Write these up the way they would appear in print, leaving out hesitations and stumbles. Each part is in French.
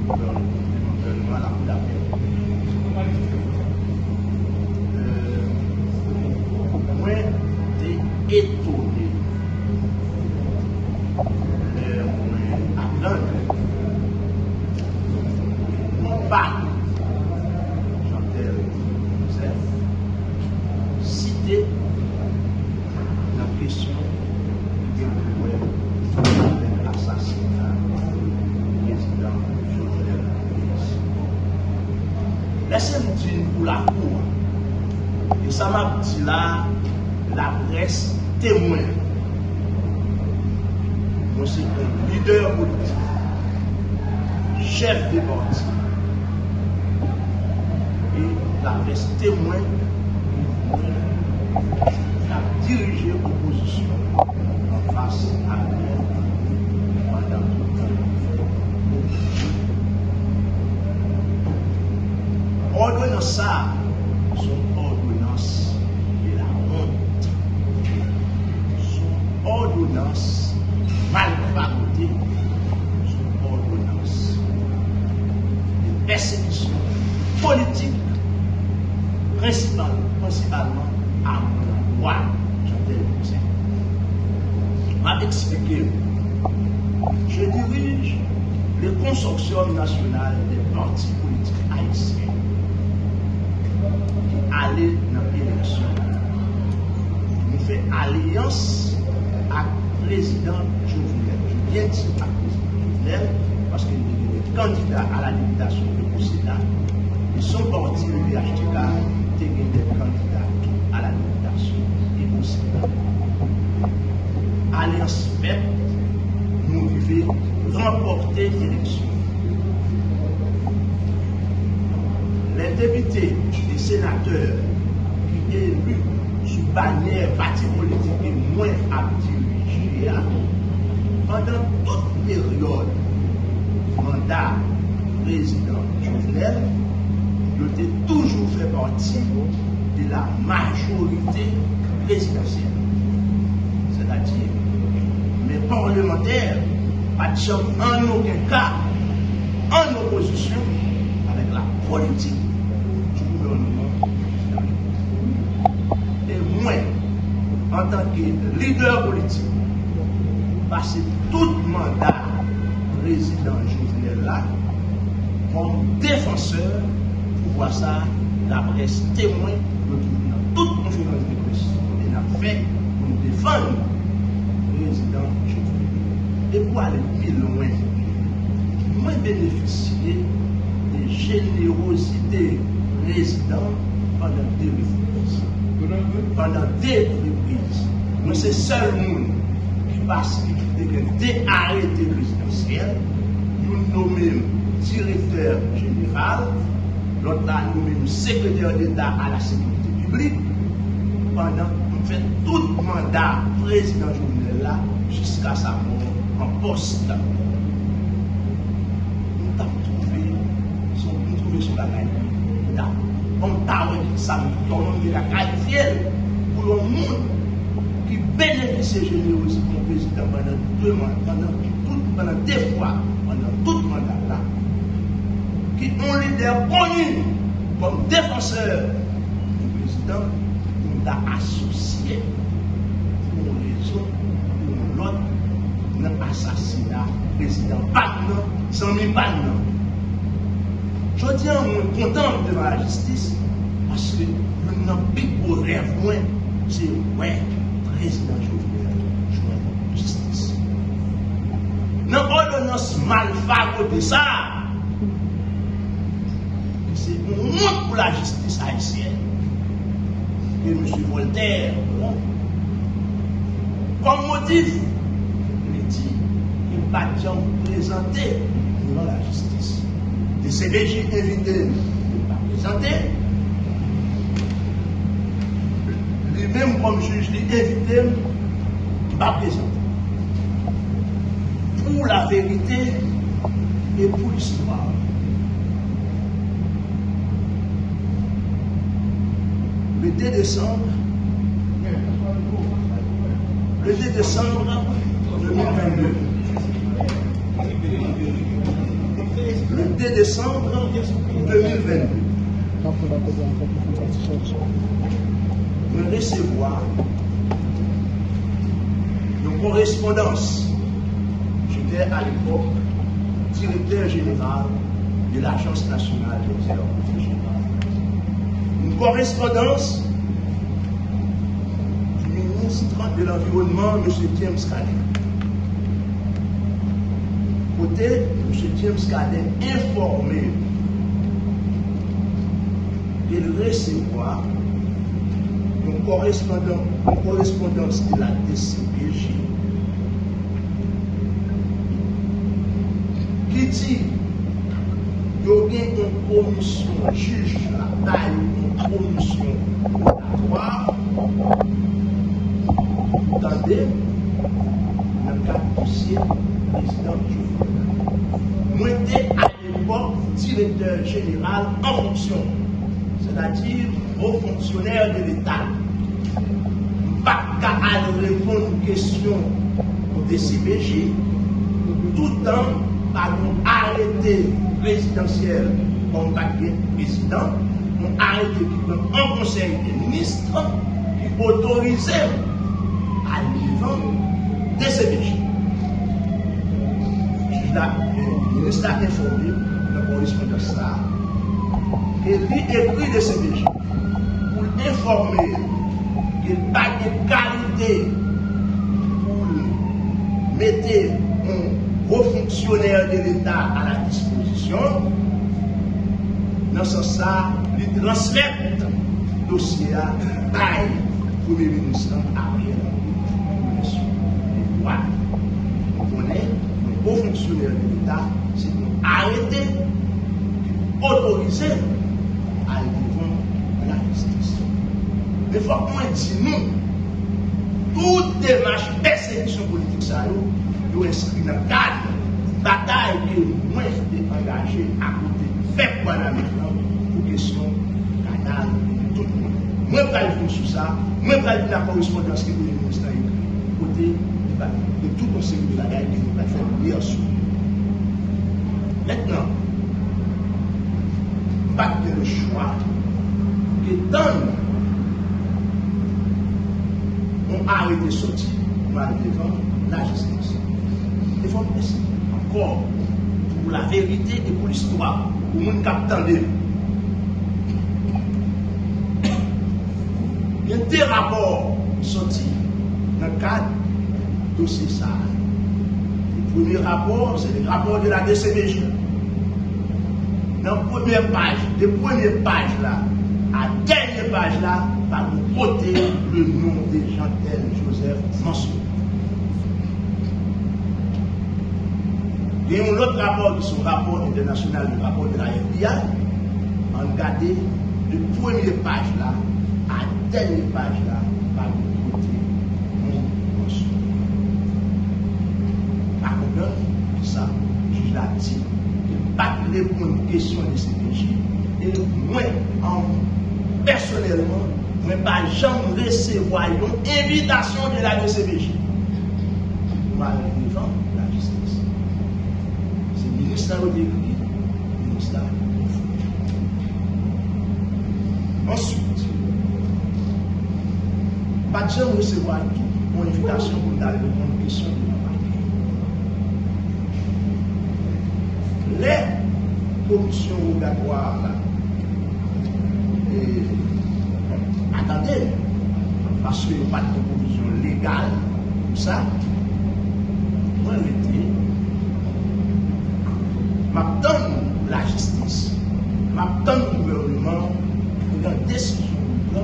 gouvernement à la Cour d'appel. Moi, j'étais étonné. Mon père, Jean-Pierre Joseph, cité la question de l'assassinat du président Jovenel Moïse. Laissez-moi dire pour la Cour, et ça m'a dit là, la presse témoin. Moi, c'est un leader politique, chef de parti. Et la presse témoin a dirigé l'opposition en face à elle pendant tout le temps. Ordonnance ça, son ordonnance de la honte. Son ordonnance mal fabriquée, son ordonnance de persécution politique, principalement à moi, Jean-Pierre Joseph. M'a expliqué, je dirige le consortium national des partis politiques haïtiens qui allaient dans l'élection. Nous faisons alliance avec le président Jovenel. Je viens dire à président Jovenel parce qu'il est candidat à la députation au Sénat. Et son parti, le PHTK, était des candidats à la députation et au Sénat. Alliance faite, nous devons remporter l'élection. Les députés et sénateurs qui sont élus sous bannière parti politique et moins dirigé pendant toute période mandat président Jovenel, ils ont toujours fait partie de la majorité présidentielle. C'est-à-dire, mes parlementaires, pas en aucun cas en opposition avec la politique du gouvernement. Et moi, en tant que leader politique, passer tout mandat président Jovenel là, comme défenseur, pour voir ça, la presse témoin, dans toute conférence de presse, et a fait pour nous défendre le président Jovenel. Et pour aller plus loin, moi bénéficier des générosités président pendant deux reprises. Pendant deux reprises, moi c'est seul monde qui passe des arrêtés présidentiels, nous nommons directeur général, l'autre là nous nommons secrétaire d'État à la sécurité publique, pendant nous faisons tout le mandat président Jovenel là jusqu'à sa mort en poste. Nous avons trouvé sur la caille. On t'a ça nous donne la qualité pour le monde qui bénéficie de générosité du président pendant deux fois, pendant tout le mandat là, qui ont un leader connu comme défenseur du président, nous a associé pour une raison ou pour l'autre dans l'assassinat du président. Pas non, sans mi pas non. Je dis à moi content devant la justice parce que le plus beau rêve, c'est ouais, président Jovenel, joint justice. Dans l'ordonnance mal faite de ça, c'est une honte pour la justice haïtienne. Et M. Voltaire, comme motif, il dit qu'il ne va pas présenter devant la justice. Le CBJ invité ne pas présenter. Lui-même, comme juge, il invité ne pas présenter. Pour la vérité et pour l'histoire. Le 2 décembre 2022. le 2 décembre 2022. Nous recevoir nos correspondances. J'étais à l'époque directeur général de l'Agence nationale des observateurs généraux. Une correspondance du ministre de l'Environnement, M. James Cadet. Côté, M. James Cadet informé de recevoir une correspondance de la DCPJ qui dit qu'il y a une commission juge la taille, une commission rogatoire. Vous entendez? Dans le cadre du dossier président Jovenel. Moi, j'étais à l'époque directeur général en fonction, c'est-à-dire haut fonctionnaire de l'État. Pas qu'à répondre aux questions des CPJ, tout en par un arrêté présidentiel comme papier président, un arrêté qui prend en conseil des ministres qui autorisait à l'ivre des CPJ. Le ministre a informé le correspondant ça que lui écrit des CPJ pour informer qu'il n'y a pas de qualité pour mettre un haut fonctionnaire de l'État à la disposition. Dans ce sens, il transmet le dossier à taille pour le ministre Ariel Henry. On connaît le haut fonctionnaire de l'État, c'est pour arrêter, autoriser à aller devant la justice. Mais il faut qu'on dise nous, toute démarche de persécution politique, ça doit inscrit dans le cadre de bataille que moi j'ai engagé à côté fait quoi là maintenant pour question canal tout le monde. Moi je vais venir sur ça, moi je vais venir la correspondance que le ministre a écrit côté de tout conseil de la guerre que nous allons faire bien sûr. Maintenant, pas de le choix que donne on arrête de sortir mal devant la justice. Il faut essayer encore pour la vérité et pour l'histoire, pour le monde qui attendait. Il y a des rapports sortis dans le cadre de dossier ça. Le premier rapport, c'est le rapport de la DCPJ. Dans la première page, les premières pages là, à la dernière page là, par nous côté le nom de Jean-Tel Joseph Mansour. Il y a un autre rapport qui est un rapport international, le rapport de la FBI. On regarde de première page là à la dernière page là, par nous côté mon Mansour. Par contre, ça, je l'ai dit, pas de répondre aux questions de CPJ. Et moi, personnellement, je ne vais pas jamais recevoir une invitation de la DCPJ pour aller devant la justice. C'est le ministre qui a écrit, le ministre a écrit. Ensuite, pas de jamais recevoir une invitation pour aller répondre aux questions de la les commissions rogatoires là. Attendez, parce qu'il n'y a pas de proposition légale pour ça. Moi, m'attends la justice, m'attends le gouvernement pour une décision pour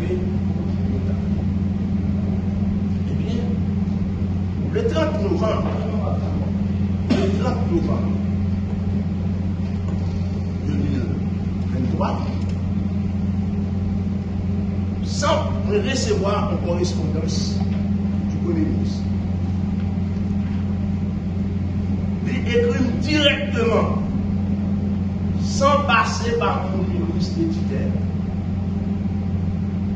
que eh bien, le 30 novembre 2023, sans recevoir une correspondance du Premier ministre, il écrit directement, sans passer par mon ministre titulaire,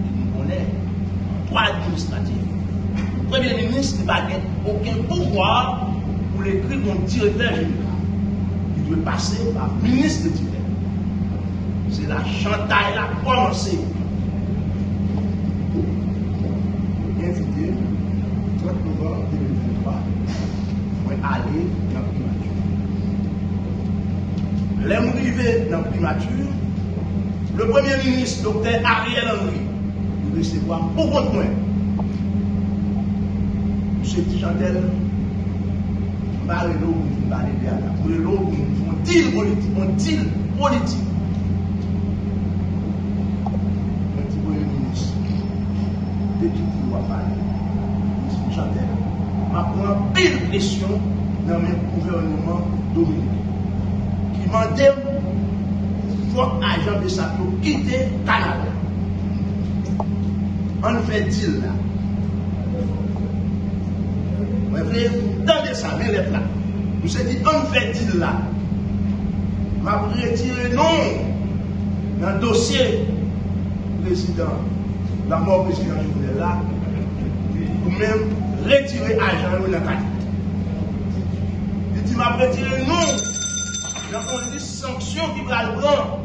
qui nous connaît, droit administratif. Le Premier ministre n'a aucun pouvoir pour l'écrire mon directeur général. qui doit passer par le ministre de l'Intérieur. C'est la chantaille là commencé. Invité, 30 novembre 2023, pour aller dans la primature. Les arrivés dans la primature, le Premier ministre, Dr. Ariel Henry, nous recevoir beaucoup de moins. M. Chantel, parlez-nous pour nous parler de la pour nous faire un deal politique. Un deal politique. Un petit Premier ministre, de qui vous va parler, M. Chantel, m'a pris une pile pression dans le gouvernement dominicain. Qui m'a dit, faut agent de ça pour quitter le Canada. On fait deal là. Vous voulez entendre ça, mais là. Nous avons dit, on fait deal là. Je vais retirer non dans le dossier président, la mort président Jovenel là, ou même retirer agent dans le Canada. Il dit, je vais retirer non dans une sanction qui va le prendre.